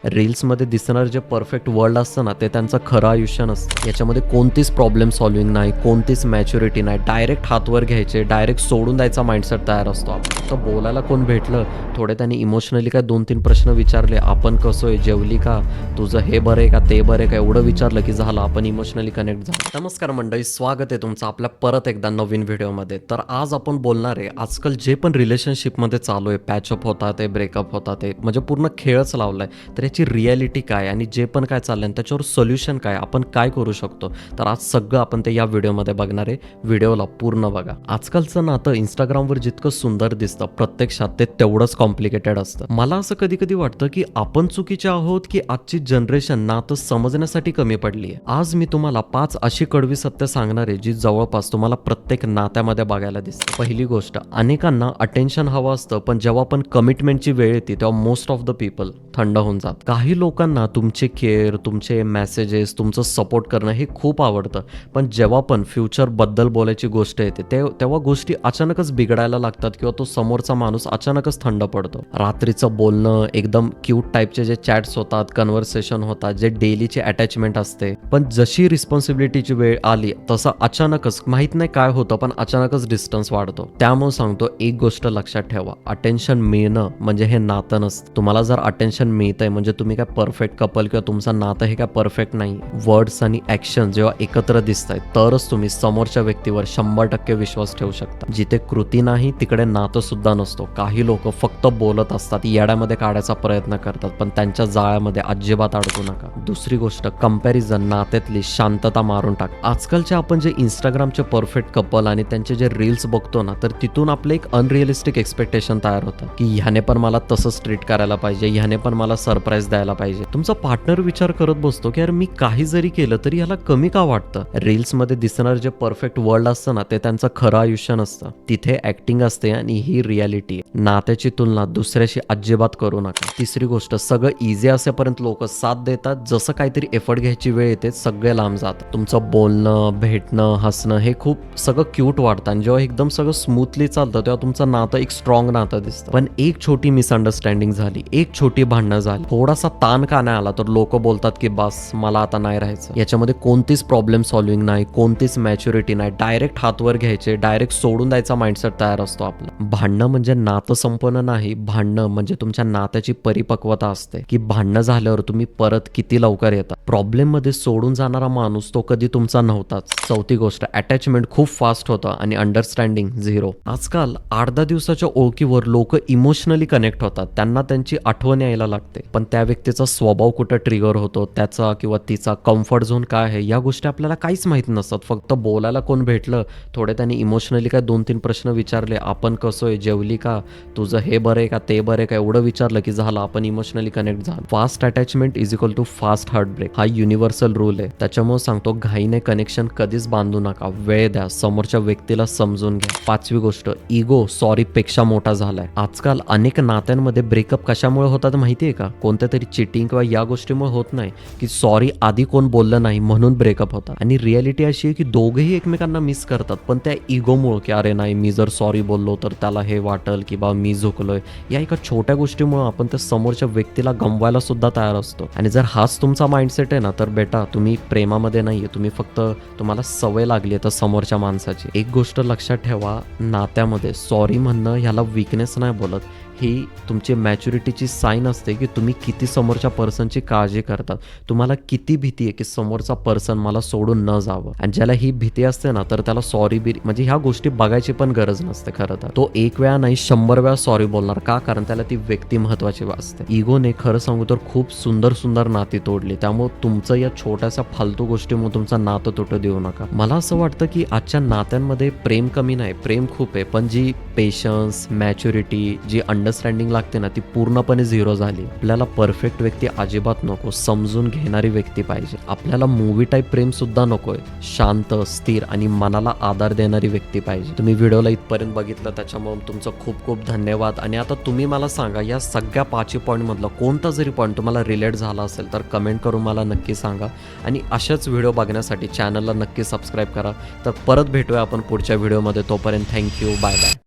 रील्समध्ये दिसणारं जे perfect world असतं ना, ते त्यांचं खरं आयुष्य नसतं. याच्यामध्ये कोणतीच प्रॉब्लेम सॉल्विंग नाही, कोणतीच मॅच्युरिटी नाही. डायरेक्ट हातवर घ्यायचे, डायरेक्ट सोडून द्यायचा माइंडसेट तयार असतो. आपण तर बोलायला कोण भेटलं, थोडे त्यांनी इमोशनली काय 2-3 प्रश्न विचारले, आपण कसं आहे, जेवली का, तुझं हे बरं आहे का, ते बरं आहे का, एवढं विचारलं की झालं, आपण इमोशनली कनेक्ट झालो. नमस्कार मंडळी, स्वागत आहे तुमचं आपल्या परत एकदा नवीन व्हिडिओमध्ये. तर आज आपण बोलणार आहे आजकाल जे पण रिलेशनशिपमध्ये चालू आहे, पॅचअप होतात, ते ब्रेकअप होतात, ते म्हणजे पूर्ण खेळच लावलाय. तर याची रियालिटी काय आणि जे पण काय चाललंय त्याच्यावर सोल्युशन काय, आपण काय करू शकतो, तर आज सगळं आपण ते या व्हिडिओमध्ये बघणार आहे. व्हिडिओला पूर्ण बघा. आजकालचं नातं इंस्टाग्रामवर जितकं सुंदर दिसतं, प्रत्यक्षात ते तेवढंच कॉम्प्लिकेटेड असतं. मला असं कधी कधी वाटतं की आपण चुकीचे आहोत की आजची जनरेशन नातं समजण्यासाठी कमी पडली आहे. आज मी तुम्हाला 5 अशी कडवी सत्य सांगणार आहे जी जवळपास तुम्हाला प्रत्येक नात्यामध्ये बघायला दिसते. पहिली गोष्ट, अनेकांना अटेन्शन हवं असतं, पण जेव्हा पण कमिटमेंटची वेळ येते तेव्हा मोस्ट ऑफ द पीपल थंड होऊन जात. काही लोकांना तुमचे केअर, तुमचे मेसेजेस, तुमचं सपोर्ट करणं हे खूप आवडतं, पण जेव्हा पण फ्युचर बद्दल बोलायची गोष्ट येते तेव्हा गोष्टी अचानकच बिघडायला लागतात किंवा तो समोरचा माणूस अचानकच थंड पडतो. रात्रीचं बोलणं, एकदम क्यूट टाईपचे जे चॅट्स होतात, कन्व्हर्सेशन होतात, जे डेलीची अटॅचमेंट असते, पण जशी रिस्पॉन्सिबिलिटीची वेळ आली तसं अचानकच माहित नाही काय होतं, पण अचानकच डिस्टन्स वाढतो. त्यामुळे सांगतो, एक गोष्ट लक्षात ठेवा, अटेन्शन मिळणं म्हणजे हे नातं नसतं. तुम्हाला जर अटेन्शन मिळतंय म्हणजे तुम्ही काय परफेक्ट कपल किंवा तुमचं नातं हे काय परफेक्ट नाही. वर्ड्स आणि ऍक्शन जेव्हा एकत्र दिसत आहेत तरच तुम्ही समोरच्या व्यक्तीवर 100% विश्वास ठेवू शकता. जिथे कृती नाही तिकडे नातं सुद्धा नसतो. काही लोक फक्त बोलत असतात, येड्यामध्ये काढायचा प्रयत्न करतात, पण त्यांच्या जाळ्यामध्ये अजिबात अडकू नका. दुसरी गोष्ट, कंपॅरिझन नात्यातली शांतता मारून टाक. आजकालचे आपण जे इंस्टाग्रामचे परफेक्ट कपल आणि त्यांचे जे रील्स बघतो ना, तर तिथून आपलं एक अनरिअलिस्टिक एक्सपेक्टेशन तयार होतं की ह्याने पण मला तसंच ट्रीट करायला पाहिजे, ह्याने पण मला सरप्राईज द्यायला पाहिजे. तुमचा पार्टनर विचार करत बसतो की यार मी काही जरी केलं तरी ह्याला कमी का वाटतं. रील्समध्ये दिसणारं जे परफेक्ट वर्ल्ड असतं ना, ते त्यांचं खरं आयुष्य नसतं. तिथे ऍक्टिंग असते आणि ही रियालिटी आहे. नात्याची तुलना दुसऱ्याशी अजिबात करू नका. तिसरी गोष्ट, सगळं इझी असेपर्यंत लोक साथ देतात, जसं काहीतरी एफर्ट घ्यायची वेळ येते सगळे लांब जातात. तुमचं बोलणं, भेटणं, हसणं हे खूप सगळं क्यूट वाटतं आणि जेव्हा एकदम सगळं स्मूथली चालतं तेव्हा तुमचं नातं एक स्ट्रॉंग नातं दिसतं. पण एक छोटी मिसअंडरस्टँडिंग झाली, एक छोटी भांडणं झाली, थोडासा ताण का नाही आला तर लोक बोलतात की बस मला आता नाही राहायचं. याच्यामध्ये कोणतीच प्रॉब्लेम सॉल्विंग नाही, कोणतीच मॅच्युरिटी नाही. डायरेक्ट हातवर घ्यायचे, डायरेक्ट सोडून द्यायचा माइंडसेट तयार असतो आपला. भांडणं म्हणजे नातं संपणं नाही, भांडणं म्हणजे तुमच्या नात्याची परिपक्वता असते की भांडणं झाल्यावर तुम्ही परत किती लवकर येता. प्रॉब्लेम मध्ये सोडून जाणारा माणूस तो कधी तुमचा नव्हताच. चौथी गोष्ट, अटॅचमेंट खूप फास्ट होतं आणि अंडरस्टँडिंग झिरो. आजकाल 8-10 दिवसाच्या ओळखीवर लोक इमोशनली कनेक्ट होतात, त्यांना त्यांची आठवण यायला लागते, पण त्या व्यक्तीचा स्वभाव कुठं ट्रिगर होतो, त्याचा किंवा तिचा कम्फर्ट झोन काय आहे, या गोष्टी आपल्याला काहीच माहित नसतात. फक्त बोलायला कोण भेटलं, थोडे त्यांनी इमोशनली काय 2-3 प्रश्न विचारले, आपण कसं आहे, जेवली का, तुझं हे बरं आहे का, ते बरं आहे का, एवढं विचारलं की झालं, आपण इमोशनली कनेक्ट झालो. Fast attachment is equal to fast heartbreak, हा युनिव्हर्सल रूल आहे. त्याच्यामुळे सांगतो, घाईने कनेक्शन कधीच बांधू नका, वेळ द्या, समोरच्या व्यक्तीला समजून घ्या. पाचवी गोष्ट, इगो सॉरी पेक्षा मोठा झालाय. आजकाल अनेक नात्यांमध्ये ब्रेकअप कशामुळे होतात माहितीये का? कोणत्या तरी चिटिंग किंवा या गोष्टीमुळे होत नाही की सॉरी आधी कोण बोललं नाही म्हणून ब्रेकअप होता. आणि रियालिटी अशी आहे की दोघेही एकमेकांना मिस करतात, पण त्या इगोमुळे की अरे नाही मी जर सॉरी बोललो तर त्याला हे वाटल की बा मी झुकलोय, या एका छोट्या गोष्टीमुळे आपण त्या समोरच्या व्यक्तीला गमवायला सुद्धा तयार असतो. आणि जर हाच तुमचा माइंडसेट आहे ना, तर बेटा तुम्ही प्रेमामध्ये नाहीये, तुम्ही फक्त तुम्हाला सवय लागली आहे तर समोरच्या माणसाची. एक गोष्ट लक्षात ठेवा, नात्यामध्ये सॉरी म्हणणं ह्याला विकनेस नाही बोलत, ही तुमची मॅच्युरिटीची साईन असते की तुम्ही किती समोरच्या पर्सनची काळजी करतात. तुम्हाला किती भीती आहे की समोरचा पर्सन मला सोडून न जावं. आणि ज्याला ही भीती असते ना, तर त्याला सॉरी म्हणजे ह्या गोष्टी बघायची पण गरज नसते. खरं तर तो 1 वेळा नाही 100 वेळा सॉरी बोलणार का, कारण त्याला ती व्यक्ती महत्वाची असते. इगोने खरं सांगू तर खूप सुंदर सुंदर नाती तोडली. त्यामुळे तुमचं या छोट्याशा फालतू गोष्टीमुळे तुमचं नातं तुटू देऊ नका. मला असं वाटतं की आजच्या नात्यांमध्ये प्रेम कमी नाही, प्रेम खूप आहे, पण जी पेशन्स, मॅच्युरिटी, जी अंडरस्टँडिंग लागते ना, ती पूर्णपणे झिरो झाली. आपल्याला परफेक्ट व्यक्ती अजिबात नको, समजून घेणारी व्यक्ती पाहिजे. आपल्याला मूवी टाईप प्रेम सुद्धा नकोय, शांत, स्थिर आणि मनाला आधार देणारी व्यक्ती पाहिजे. तुम्ही व्हिडिओला इथपर्यंत बघितलं त्याच्यामुळे तुमचं खूप खूप धन्यवाद. आणि आता तुम्ही मला सांगा, या सगळ्या 5 पॉईंट मधला कोणता जरी पॉईंट तुम्हाला रिलेट झाला असेल तर कमेंट करून मला नक्की सांगा. आणि अशाच व्हिडिओ बघण्यासाठी चॅनलला नक्की सबस्क्राईब करा. तर परत भेटूया आपण पुढच्या व्हिडिओमध्ये. तोपर्यंत थँक्यू, बाय बाय.